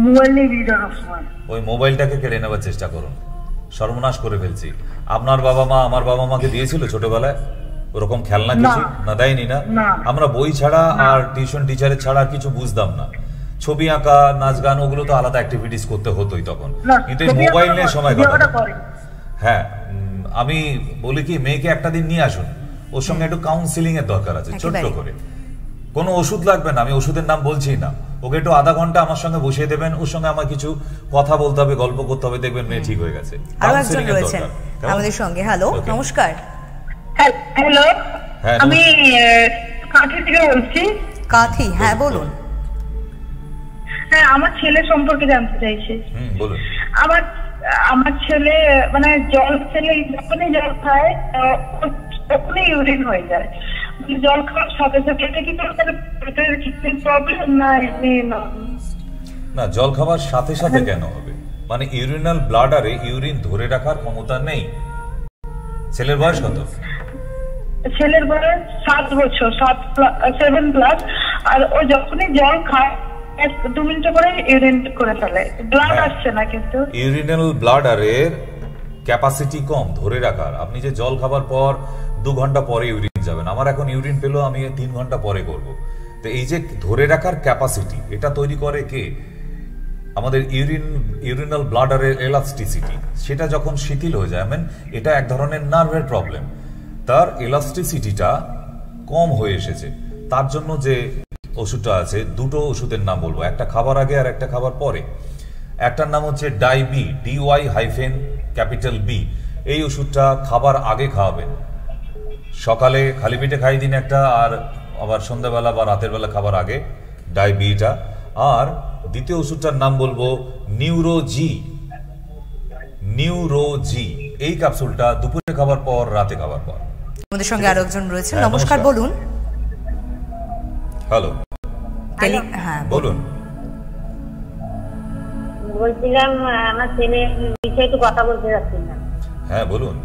মোবাইল নিয়ে দিয়ে দেওয়ার সময় ওই মোবাইলটাকে কেড়ে নেবার চেষ্টা করুন। সর্বনাশ করে ফেলছি। আপনার বাবা মা আমার বাবা মাকে দিয়েছিল ছোটবেলায় ওরকম খেলনা কিছু? না, দেয়নি না। আমরা বই ছাড়া আর টিউশন টিচারের ছাড়া আর কিছু বুঝতাম না। ছবি আঁকা, নাচ গান, ওগুলো তো আলাদা অ্যাক্টিভিটিস করতে হতোই তখন, কিন্তু এই মোবাইল নিয়ে সময় কাটানো। হ্যাঁ, আমি বলি কি, মেয়েকে একটা দিন নিয়ে আসুন, ওর সঙ্গে একটু কাউন্সিলিং এর দরকার আছে, ছোট্ট করে। কোনো ওষুধ লাগবে না, আমি ওষুধের নাম বলছি না। ওকে একটু আধা ঘন্টা আমার সঙ্গে বসিয়ে দেবেন, ওর সঙ্গে আমার কিছু কথা বলতে হবে, গল্প করতে হবে, দেখবেন মেয়ে ঠিক হয়ে গেছে। কাউন্সিলিং এর দরকার আমাদের সঙ্গে। হ্যালো, নমস্কার। হ্যালো, আমি কাঁথি থেকে বলছি। কাঁথি, হ্যাঁ বলুন। হ্যাঁ, আমার ছেলে সম্পর্কে জানতে চাইছি। বলুন। আমার ছেলে মানে জল খেলে, যখনই জল খায় তখনই ইউরিন হয়ে যায়। জল খাওয়ার সাথে সাথে এটা কি পেটের প্রবলেম না? না, জল খাওয়ার সাথে সাথে কেন হবে? মানে ইউরিনাল ব্লাডারে ইউরিন ধরে রাখার ক্ষমতা নেই। ছেলের বয়স কত? ছেলের বয়স 7 বছর, 7+। আর ও যখনই জল খায় 2 মিনিট পরে ইউরিন করে ফেলে, ব্লাড আসছে না। কিন্তু ইউরিনাল ব্লাডারের ক্যাপাসিটি কম ধরে রাখার। আপনি যে জল খাবার পর 2 ঘন্টা পরে ইউরিন যাবেন, আমার এখন ইউরিন পেলো, আমি 3 ঘন্টা পরে করব। তো এই যে ধরে রাখার ক্যাপাসিটি, এটা তৈরি করে কে? আমাদের ইউরিনাল ব্লাডারের এলাস্টিসিটি। সেটা যখন শিথিল হয়ে যায়, এটা এক ধরনের নার্ভের প্রবলেম, তার এলাস্টিসিটিটা কম হয়ে এসেছে। তার জন্য যে ওষুধটা আছে, দুটো ওষুধের নাম বলবো, একটা খাবার আগে আর একটা খাবার পরে। একটার নাম হচ্ছে ডাইবি, DY-B। এই ওষুধটা খাবার আগে খাওয়াবেন, সকালে খালি পেটে খাই দিন একটা, আর আবার সন্ধ্যাবেলা বা রাতের বেলা খাবার আগে ডাইবিটা। আর দ্বিতীয় ওষুধটার নাম বলবো নিউরোজি। এই ক্যাপসুলটা দুপুরে খাবার পর, রাতে খাবার পর। আমাদের সঙ্গে আরো একজন রয়েছে। নমস্কার, বলুন। হ্যালো, হ্যাঁ বলুন। বলছিলাম আমার ছেলে বিষয়ে একটু কথা বলতে যাচ্ছিলাম। হ্যাঁ বলুন।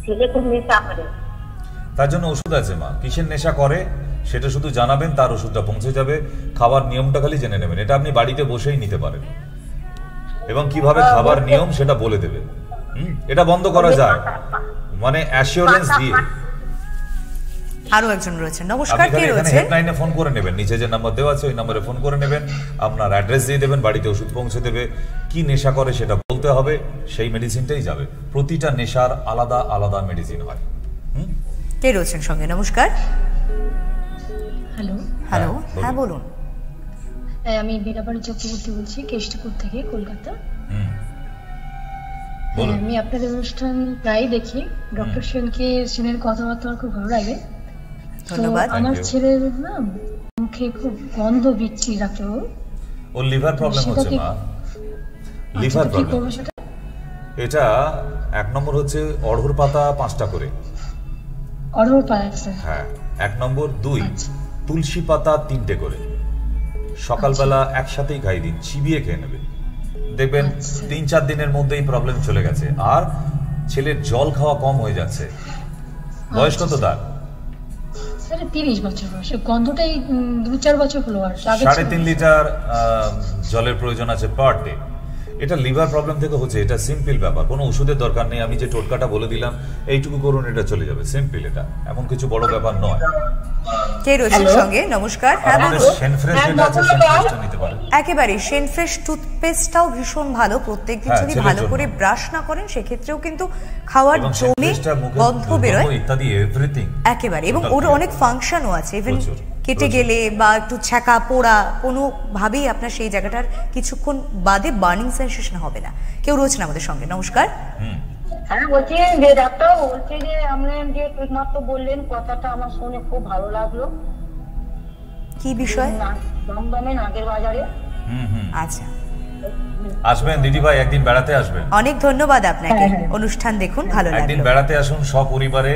ছেলে খুব নেশা করে, তার জন্য ওষুধ আছে মা। কিসের নেশা করে সেটা শুধু জানাবেন, তার ওষুধটা পৌঁছে যাবে। খাবার নিয়মটা খালি জেনে নেবেন, এটা আপনি বাড়িতে বসেই নিতে পারেন, এবং কিভাবে খাবার নিয়ম সেটা বলে দেবে। এটা বন্ধ করা যায়, মানে অ্যাসিওরেন্স দিয়ে। আরো একজন রয়েছে। নমস্কার, কে এখানে রয়েছে? হেল্পলাইনে ফোন করে নেবেন, নিচে যে নাম্বার দেওয়া আছে ওই নম্বরে ফোন করে নেবেন, আপনার অ্যাড্রেস দিয়ে দেবেন, বাড়িতে ওষুধ পৌঁছে দেবে। কি নেশা করে সেটা বলতে হবে, সেই মেডিসিনটাই যাবে। প্রতিটা নেশার আলাদা আলাদা মেডিসিন হয়। কে রয়েছেন সঙ্গে? নমস্কার। হ্যালো, হ্যাঁ বলুন। আমি বীরাবাড়ি চক্রবর্তী বলছি, কেষ্টপুর থেকে, কলকাতা। আমি আপনাদের অনুষ্ঠান প্রায় দেখি। ডক্টর সেনের কথাবার্তা আমার খুব ভালো লাগে। ধন্যবাদ। আমার ছেলের না মুখে খুব গন্ধ বিচ্ছি ডাক্তারবাবু। ওর লিভার প্রবলেম হচ্ছে মা, লিভার প্রবলেম। এটা 1 নম্বর হচ্ছে অড়হর পাতা 5টা করে। অড়হর পাতা? হ্যাঁ। 1 নম্বর। 2 তুলসী পাতা 3টে করে। সকালবেলা একসাথেই খাই দিন, চিবিয়ে খেয়ে নেবে, দেখবেন 3-4 দিনের মধ্যেই প্রবলেম চলে গেছে। আর ছেলের জল খাওয়া কম হয়ে যাচ্ছে। বয়স কত তার? 30 বছর বয়স। গন্ধটাই 2-4 বছর হলো। আর 3.5 লিটার জলের প্রয়োজন আছে পার ডে। এটা লিভার প্রবলেম থেকে হচ্ছে, এটা সিম্পল ব্যাপার, কোনো ওষুধের দরকার নেই। আমি যে টোটকাটা বলে দিলাম এইটুকু করুন, এটা চলে যাবে। সিম্পল, এটা এমন কিছু বড় ব্যাপার নয়। কে রয়েছে সঙ্গে? নমস্কার। হ্যাঁ বলুন। শেনফ্রেশ যেটা আছে শেনফ্রেশটা নিতে পারেন। একেবারে শেনফ্রেশ টুথপেস্টটাও ভীষণ ভালো। প্রত্যেকদিন যদি ভালো করে ব্রাশ না করেন সেক্ষেত্রেও কিন্তু খাওয়ার জমে গন্ধ বেরোয় ইত্যাদি এভরিথিং একেবারে। এবং ওর অনেক ফাংশনও আছে। ইভেন কেটে গেলে বা একটু ছ্যাঁকা পোড়া কোনোভাবেই আপনার সেই জায়গাটার কিছুক্ষণ বাদে বার্নিং সেন্সেশন হবে না। কেউ রয়েছেন আমাদের সঙ্গে। নমস্কার। হ্যাঁ বলছি যে ডাক্তার, বলছি যে আপনি যে একমাত্র বললেন কথাটা আমার শুনে খুব ভালো লাগলো। কি বিষয়? দমদমে নাগের বাজারে। আচ্ছা, আসবেন দিদি ভাই, একদিন বেড়াতে আসবেন। অনেক ধন্যবাদ আপনাকে। অনুষ্ঠান দেখুন, ভালো লাগলো। একদিন বেড়াতে আসুন সপরিবারে,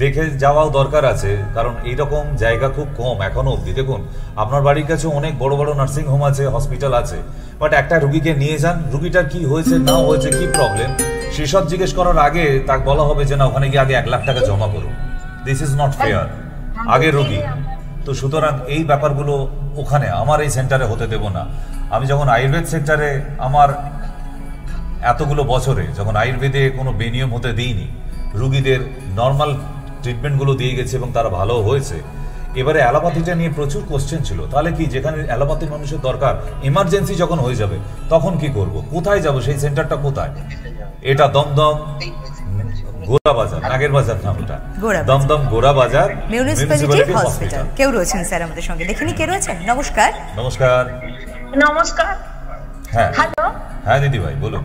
দেখে যাওয়াও দরকার আছে, কারণ এইরকম জায়গা খুব কম এখনো অবধি। দেখুন আপনার বাড়ির কাছে অনেক বড় বড় নার্সিং হোম আছে, হসপিটাল আছে, বাট একটা রুগীকে নিয়ে যান, রুগীটার কি হয়েছে না হয়েছে, কি প্রবলেম সেসব জিজ্ঞেস করার আগে তাকে বলা হবে যে না ওখানে গিয়ে আগে 1 লাখ টাকা জমা করুন। This is not fair. আগে রুগী তো, সুতরাং এই ব্যাপারগুলো ওখানে আমার এই সেন্টারে হতে দেব না। আমি যখন আয়ুর্বেদ সেক্টরে আমার এতগুলো বছরে যখন আয়ুর্বেদে কোনো বেনিয়ম হতে দিইনি, রুগীদের নর্মাল ট্রিটমেন্টগুলো দিয়ে গেছে এবং তারা ভালো হয়েছে। এবারে অ্যালোপ্যাথিটা নিয়ে প্রচুর কোশ্চেন ছিল, তাহলে কি যেখানে অ্যালোপ্যাথি মানুষের দরকার, ইমার্জেন্সি যখন হয়ে যাবে তখন কি করব, কোথায় যাব, সেই সেন্টারটা কোথায়? এটা দমদম গোরা বাজার, নাগের বাজার নাম ওটা, দমদম গোরা বাজার মিউনিসিপ্যালিটি হসপিটাল। কেউ রয়েছেন স্যার আমাদের সঙ্গে, দেখিনি কে রয়েছেন। নমস্কার। নমস্কার। নমস্কার। হ্যাঁ হ্যালো। হ্যাঁ দিদি ভাই বলুন।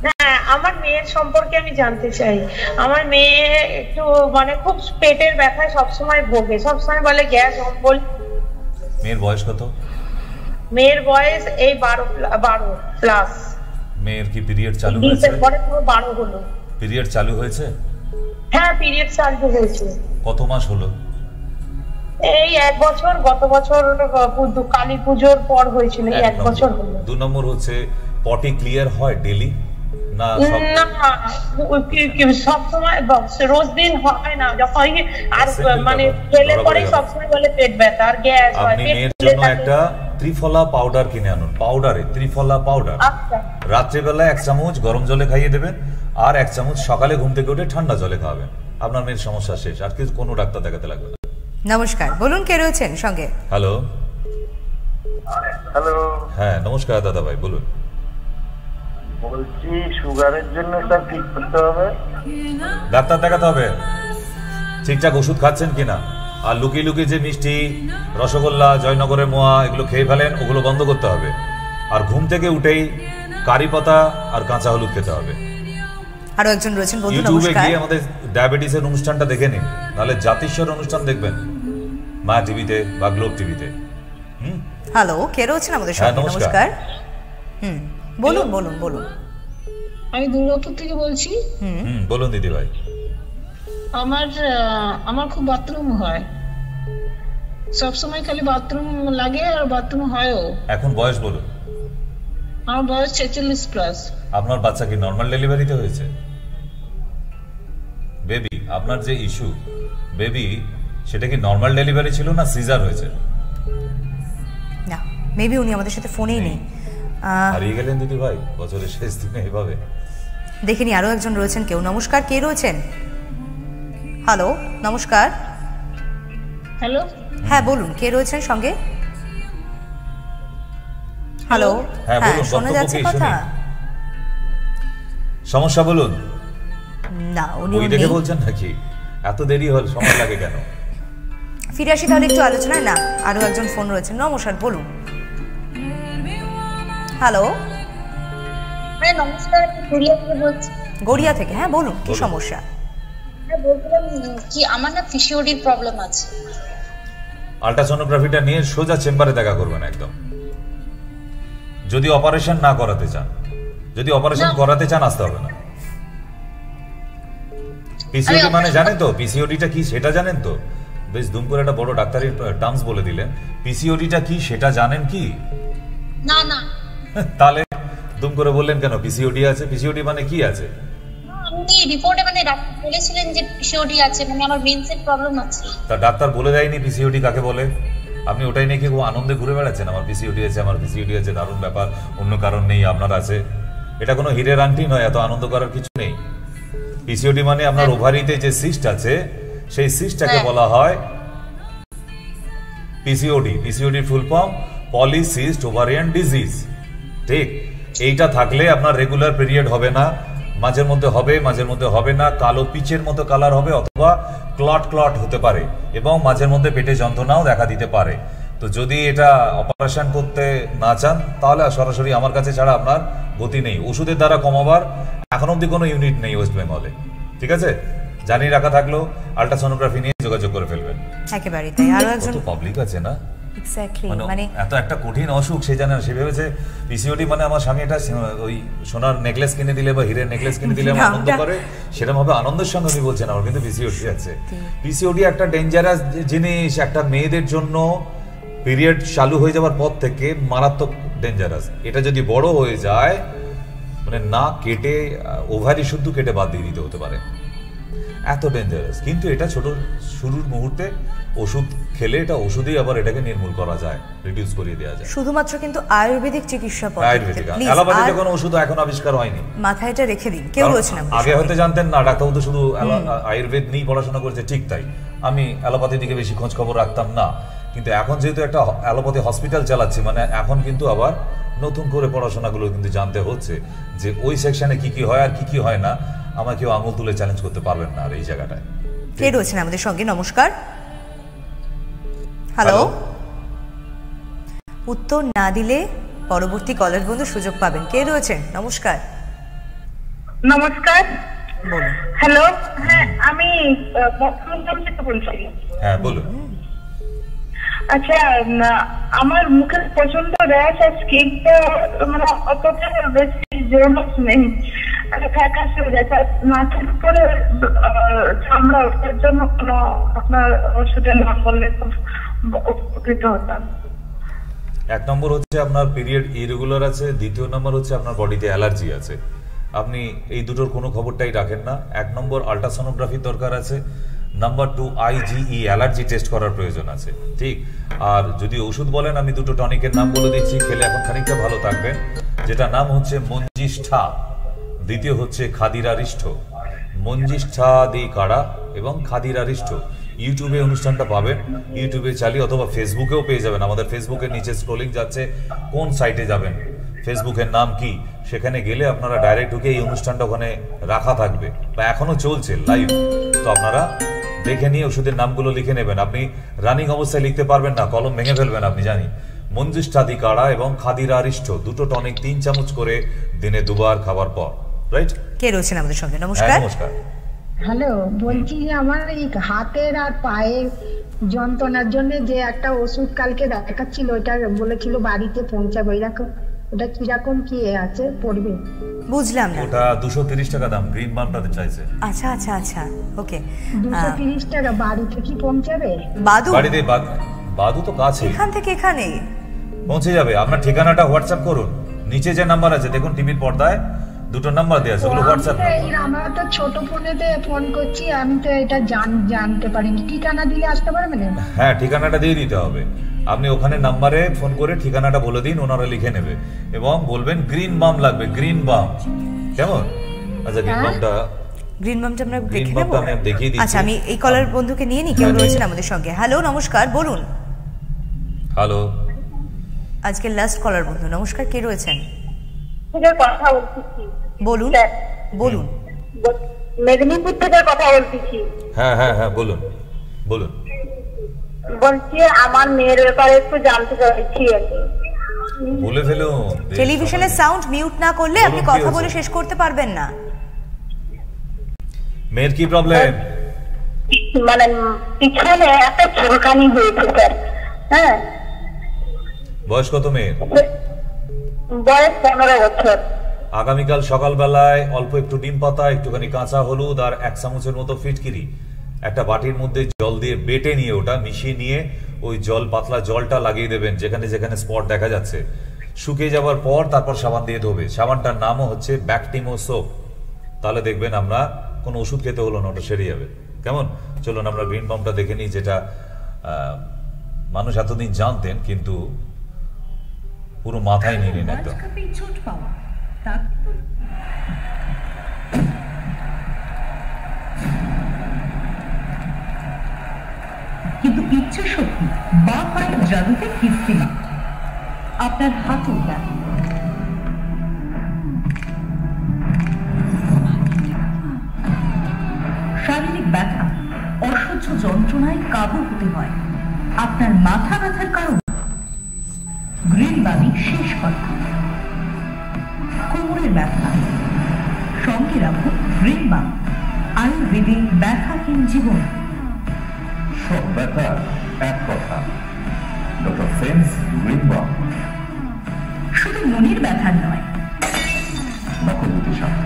হ্যাঁ, আমার মেয়ের সম্পর্কে আমি জানতে চাই। আমার মেয়ে একটু মানে খুব পেটের ব্যথায় সবসময় ভোগে, সবসময় বলে গ্যাস অম্বল। মেয়ের বয়স কত? মেয়ের বয়স এই 12 প্লাস। মেয়ের কি পিরিয়ড চালু হয়েছে? ডিসেম্বরে পুরো 12 হলো। পিরিয়ড চালু হয়েছে? হ্যাঁ, পিরিয়ড চালু হয়েছে। কত মাস হলো? এই 1 বছর, গত বছর কালী পুজোর পর হয়েছিল, 1 বছর হলো। 2 নম্বর হচ্ছে পটি ক্লিয়ার হয় ডেইলি না? সব সময় রোজ দিন হয় না, যখন আর মানে খেলে পরে সব সময় বলে পেট ব্যথা আর গ্যাস হয়। আপনি মেয়ের জন্য একটা ত্রিফলা পাউডার কিনে আনুন, পাউডারে ত্রিফলা পাউডার। রাত্রিবেলা 1 চামচ গরম জলে খাইয়ে দেবেন, আর 1 চামচ সকালে ঘুম থেকে উঠে ঠান্ডা জলে খাওয়াবেন। আপনার মেয়ের সমস্যা শেষ, আর কিছু কোনো ডাক্তার দেখাতে লাগবে না। নমস্কার, বলুন কে রয়েছেন সঙ্গে। হ্যালো। হ্যালো। হ্যাঁ নমস্কার দাদা ভাই বলুন। বলছি সুগারের জন্য স্যার কি করতে হবে? ডাক্তার দেখাতে হবে, ঠিকঠাক ওষুধ খাচ্ছেন কিনা। আর লুকিয়ে লুকিয়ে যে মিষ্টি, রসগোল্লা, জয়নগরের মোয়া এগুলো খেয়ে ফেলেন, ওগুলো বন্ধ করতে হবে। আর ঘুম থেকে উঠেই কারি পাতা আর কাঁচা হলুদ খেতে হবে। আরো একজন রয়েছেন বন্ধু, ইউটিউবে নমস্কার। গিয়ে আমাদের ডায়াবেটিসের অনুষ্ঠানটা দেখে নিন, নাহলে জাতিস্বর অনুষ্ঠান দেখবেন মা টিভিতে বা গ্লোব টিভিতে। হ্যালো, কে রয়েছেন আমাদের সাথে? নমস্কার। বলুন বলুন বলুন। আমি দুর্গাপুর থেকে বলছি। বলুন দিদি ভাই। আমার খুব বাথরুম হয়, সবসময় খালি বাথরুম লাগে আর বাথরুম হয়ও। এখন বয়স বলুন। আমার বয়স 46+। আপনার বাচ্চা কি নর্মাল ডেলিভারিতে হয়েছে? বেবি, আপনার যে ইস্যু বেবি, সেটা কি নর্মাল ডেলিভারি ছিল না সিজার হয়েছে? না, মেবি উনি আমাদের সাথে ফোনেই নেই। হারিয়ে গেলেন দিদি ভাই বছরের শেষ দিনে এইভাবে। দেখিনি আরো একজন রয়েছেন কেউ। নমস্কার, কে রয়েছেন? হ্যালো, নমস্কার। হ্যালো, হ্যাঁ বলুন, কে রয়েছেন সঙ্গে? হ্যালো, হ্যাঁ বলুন, শোনা যাচ্ছে বক্তব্য কি কথা? শুনি। সমস্যা বলুন। না, উনি ওই দেখে বলছেন নাকি? এত দেরি হল, সময় লাগে কেন? ফিরে আসি তাহলে একটু আলোচনায়। না, আরো একজন ফোন রয়েছেন। নমস্কার, বলুন। হ্যালো, হ্যাঁ নমস্কার, আমি গড়িয়া থেকে বলছি। গড়িয়া থেকে, হ্যাঁ বলুন, কি সমস্যা? হ্যাঁ বলছিলাম কি আমার না পিসিওডির প্রবলেম আছে। আল্ট্রাসোনোগ্রাফিটা নিয়ে সোজা চেম্বারে দেখা করবেন একদম, যদি অপারেশন না করাতে চান। যদি অপারেশন করাতে চান আসতে হবে না। পিসিওডি মানে জানেন তো? পিসিওডিটা কি সেটা জানেন তো? বেশ দুম করে একটা বড় ডাক্তারি টার্মস বলে দিলেন। পিসিওডিটা কি সেটা জানেন কি? না না। তাহলে দুম করে বললেন কেন পিসিওডি আছে? পিসিওডি মানে কি আছে? আপনি রিপোর্টে মানে ডাক্তার বলেছিলেন যে পিসিওডি আছে, মানে আমার মেন্সের প্রবলেম আছে। তা ডাক্তার বলে দেয়নি পিসিওডি কাকে বলে? আপনি ওটাই নিয়ে কি খুব আনন্দে ঘুরে বেড়াচ্ছেন, আমার পিসিওডি আছে, আমার পিসিওডি আছে, দারুণ ব্যাপার, অন্য কারণ নেই, আপনার আছে। এটা কোনো হিরের আংটি নয়, এত আনন্দ করার কিছু নেই। পিসিওডি মানে আপনার ওভারিতে যে সিস্ট আছে, সেই সিস্টটাকে বলা হয় পিসিওডি। পিসিওডির full form polycystic ovarian disease. ঠিক, এইটা থাকলে আপনার রেগুলার পিরিয়ড হবে না, মাঝের মধ্যে হবে, মাঝের মধ্যে হবে না, কালো পিচের মতো কালার হবে, অথবা ক্লট ক্লট হতে পারে, এবং মাঝের মধ্যে পেটে যন্ত্রণাও দেখা দিতে পারে। তো যদি এটা অপারেশন করতে না চান, তাহলে সরাসরি আমার কাছে ছাড়া আপনার গতি নেই। ওষুধের দ্বারা কমাবার এখন অব্দি কোনো ইউনিট নেই ওয়েস্ট বেঙ্গলে। ঠিক আছে, জানিয়ে রাখা থাকলো, আল্ট্রাসোনোগ্রাফি নিয়ে যোগাযোগ করে ফেলবেন। একেবারেই তাই। আরো একজন পাবলিক আছে না, এক্স্যাক্টলি, মানে এত একটা কঠিন অসুখ সে জানে না। সে ভেবেছে পিসিওডি মানে আমার স্বামী এটা ওই সোনার নেকলেস কিনে দিলে বা হিরের নেকলেস কিনে দিলে আমার আনন্দ করে, সেরকম ভাবে আনন্দের সঙ্গে আমি বলছেন আমার কিন্তু পিসিওডি আছে। পিসিওডি একটা ডেঞ্জারাস জিনিস, একটা মেয়েদের জন্য পিরিয়ড চালু হয়ে যাওয়ার পর থেকে মারাত্মক ডেঞ্জারাস। এটা যদি বড় হয়ে যায়, মানে না কেটে ওভারি শুদ্ধ কেটে বাদ দিয়ে দিতে হতে পারে, এত ডেঞ্জারাস। কিন্তু এটা ছোট শুরুর মুহূর্তে ওষুধ খেলে এটা ওষুধেই আবার এটাকে নির্মূল করা যায়, রিডিউস করিয়ে দেওয়া যায়। শুধুমাত্র কিন্তু আয়ুর্বেদিক চিকিৎসা আয়ুর্বেদিক, অ্যালোপ্যাথিতে কোনো ওষুধ এখন আবিষ্কার হয়নি, মাথায় এটা রেখে দিন। কেউ রয়েছে না আগে হয়তো জানতেন না, ডাক্তারবাবু তো শুধু আয়ুর্বেদ নিয়েই পড়াশোনা করেছে, ঠিক তাই। আমি অ্যালোপ্যাথির দিকে বেশি খোঁজ খবর রাখতাম না, কিন্তু এখন যেহেতু একটা অ্যালোপ্যাথি হসপিটাল চালাচ্ছি, মানে এখন কিন্তু আবার নতুন করে পড়াশোনাগুলো কিন্তু জানতে হচ্ছে যে ওই সেকশনে কি কি হয় আর কি কি হয় না। আমার কেউ আঙুল তুলে চ্যালেঞ্জ করতে পারবেন না আর এই জায়গাটায়। কে রয়েছেন আমাদের সঙ্গে? নমস্কার। হ্যালো, উত্তর না দিলে পরবর্তী কলার বন্ধু সুযোগ পাবেন। কে রয়েছেন? নমস্কার। নমস্কার, বলুন। হ্যালো। হ্যাঁ, আমি বর্ধমান থেকে বলছি। হ্যাঁ বলুন। আচ্ছা, আমার মুখে প্রচন্ড র্যাশ আর স্কিনটা মানে অতটা বেশি জোরমাস নেই, ফ্যাকাশে হয়ে যাচ্ছে। মাথার উপরে চামড়া ওঠার জন্য কোনো আপনার ওষুধের নাম বললে খুব উপকৃত হতাম। এক নম্বর হচ্ছে আপনার পিরিয়ড ইরেগুলার আছে, দ্বিতীয় নম্বর হচ্ছে আপনার বডিতে অ্যালার্জি আছে। আপনি এই দুটোর কোনো খবরটাই রাখেন না। এক নম্বর আল্ট্রাসোনোগ্রাফির দরকার আছে, নাম্বার 2 IgE অ্যালার্জি টেস্ট করার প্রয়োজন আছে। ঠিক, আর যদি ওষুধ বলেন, আমি দুটো টনিকের নাম বলে দিচ্ছি, খেলে এখন খানিকটা ভালো থাকবেন। যেটা নাম হচ্ছে মঞ্জিষ্ঠা, দ্বিতীয় হচ্ছে খাদিরারিষ্ঠ। মঞ্জিষ্ঠা দি কাড়া এবং খাদিরারিষ্ঠ। ইউটিউবে অনুষ্ঠানটা পাবেন, ইউটিউবে চালিয়ে অথবা ফেসবুকেও পেয়ে যাবেন। আমাদের ফেসবুকের নিচে স্ক্রলিং যাচ্ছে, কোন সাইটে যাবেন, ফেসবুকের নাম কি, সেখানে গেলে আপনারা ডাইরেক্ট ঢুকে এই অনুষ্ঠানটা ওখানে রাখা থাকবে বা এখনো চলছে লাইভ। তো আপনারা দেখে নিয়ে ওষুধের নামগুলো লিখে নেবেন। আপনি রানিং অবস্থায় লিখতে পারবেন না, কলম ভেঙে ফেলবেন আপনি, জানি। মঞ্জিষ্ঠাদি কাড়া এবং খাদিরারিষ্ঠ দুটো টনিক 3 চামচ করে দিনে 2 বার খাবার পর। রাইট? কে রয়েছেন আমাদের সঙ্গে? নমস্কার। নমস্কার। হ্যালো, বলছি যে আমার এই হাতের আর পায়ের যন্ত্রণার জন্য যে একটা ওষুধ কালকে দেখাচ্ছিল, ওটা বলেছিল বাড়িতে পৌঁছাবে, এরকম ওটা কিরকম কি আছে পড়বে? বুঝলাম না। ওটা 230 টাকা দাম, গ্রিন বামটাতে চাইছে। আচ্ছা আচ্ছা আচ্ছা, ওকে। 230 টাকা বাড়িতে কি পৌঁছাবে? বাদু? বাড়িতে বাদু তো কাছে, এখান থেকে এখানে পৌঁছে যাবে। আপনার ঠিকানাটা হোয়াটসঅ্যাপ করুন, নিচে যে নাম্বার আছে দেখুন টিভির পর্দায়, দুটো নাম্বার দেওয়া আছে, ওগুলো হোয়াটসঅ্যাপ করুন। আমরা তো ছোট ফোনেতে ফোন করছি, আমি তো এটা জানতে পারিনি। ঠিকানা দিলে আসতে পারবে না? হ্যাঁ, ঠিকানাটা দিয়ে দিতে হবে। আপনি ওখানে নাম্বারে ফোন করে ঠিকানাটা বলে দিন, ওনারা লিখে নেবে এবং বলবেন গ্রিন বাম লাগবে, গ্রিন বাম। কেমন? আচ্ছা, গ্রিন বামটা আমরা গ্রিন দেখে বামটা নেব। আমি দেখিয়ে দিচ্ছি। আচ্ছা, আমি এই কলার বন্ধুকে নিয়ে নি, কেউ রয়েছেন আমাদের সঙ্গে। হ্যালো, নমস্কার, বলুন। হ্যালো, আজকে লাস্ট কলার বন্ধু। নমস্কার, কে রয়েছেন? কথা বলতেছি। বলুন বলুন। মেদিনীপুর থেকে কথা বলতেছি। হ্যাঁ হ্যাঁ হ্যাঁ, বলুন বলুন। বলছি আমার মেয়ের ব্যাপারে একটু জানতে চাইছি। বলে ফেলুন। টেলিভিশনের সাউন্ড মিউট না করলে আপনি কথা বলে শেষ করতে পারবেন না। মেয়ের কি প্রবলেম? মানে পিছনে একটা চুলকানি হয়েছে স্যার। হ্যাঁ। বয়স কত মেয়ের? বয়স 15 বছর। আগামীকাল সকালবেলায় অল্প একটু ডিম পাতা, একটুখানি কাঁচা হলুদ আর 1 চামচের মতো ফিটকিরি একটা বাটির মধ্যে জল দিয়ে বেটে নিয়ে, ওটা মিশিয়ে নিয়ে ওই পাতলা জলটা লাগিয়ে দেবেন যেখানে যেখানে স্পট দেখা যাচ্ছে। শুকিয়ে যাওয়ার পর তারপর সাবান দিয়ে ধোবে। সাবানটার নামও হচ্ছে ব্যাকটিমো সোপ। তাহলে দেখবেন আমরা কোনো ওষুধ খেতে হলো না, ওটা সেরে যাবে। কেমন? চলুন আমরা গ্রিন বামটা দেখে নিই, যেটা মানুষ এতদিন জানতেন কিন্তু পুরো মাথায় নিয়ে নিন একদম। কিন্তু ইচ্ছা শক্তি বা পায়ের জাদুতে ফিরছে না। আপনার হাতে শারীরিক ব্যথা, অসহ্য যন্ত্রণায় কাবু হতে হয়। আপনার মাথা ব্যথার কারণ গ্রিন বামই শেষ কথা। কোমরের ব্যথা, সঙ্গে রাখুন গ্রিন বাম, আয়ুর্বেদিক ব্যথাহীন জীবন। সব ব্যথা এক কথা, ডক্টর ফ্রেন্স গ্রিন বাম। শুধু মনের ব্যথার নয়, নকলগুটি সাথে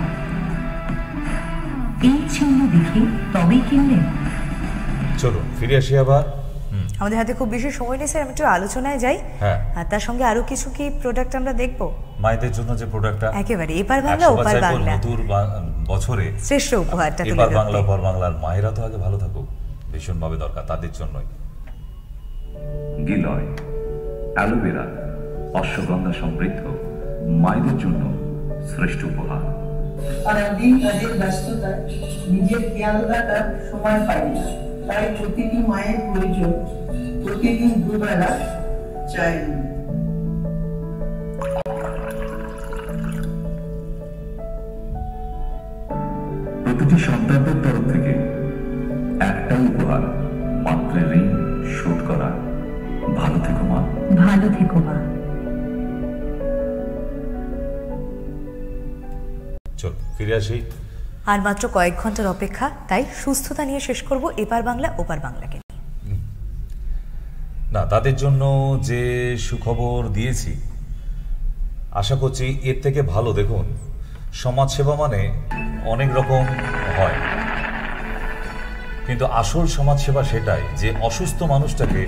এই চিহ্ন দেখে তবেই কিনলেন। চলুন ফিরে আসি আবার। আমাদের হাতে খুব বেশি সময় নেই স্যার, আমি একটু আলোচনায় যাই। হ্যাঁ, আর তার সঙ্গে আরো কিছু কি প্রোডাক্ট আমরা দেখবো মায়েদের জন্য যে প্রোডাক্টটা একেবারে এপার বাংলা ওপার বাংলা, নতুন বছরে শ্রেষ্ঠ উপহারটা তুলে এপার ধরতে। বাংলা ওপার বাংলার মায়েরা তো আগে ভালো থাকুক, ভীষণভাবে দরকার তাদের জন্যই। গিলয় অ্যালোভেরা অশ্বগন্ধা সমৃদ্ধ, মায়েদের জন্য শ্রেষ্ঠ উপহার। সারাদিন কাজের ব্যস্ততায় নিজের খেয়াল রাখার সময় পাই না, তাই প্রতিটি মায়ের প্রয়োজন প্রতিদিন দুবেলা চাই। প্রতিটি সন্তানদের তরফ থেকে একটাই উপহার, মাত্রের ঋণ শোধ করা। ভালো থেকো মা। ভালো থেকো মা। চল ফিরে আসি। আর মাত্র কয়েক ঘন্টার অপেক্ষা, তাই সুস্থতা নিয়ে শেষ করব এপার বাংলা ওপার বাংলাকে। না, তাদের জন্য যে সুখবর দিয়েছি আশা করছি এর থেকে ভালো। দেখুন, সমাজসেবা মানে অনেক রকম হয়, কিন্তু আসল সমাজসেবা সেটাই যে অসুস্থ মানুষটাকে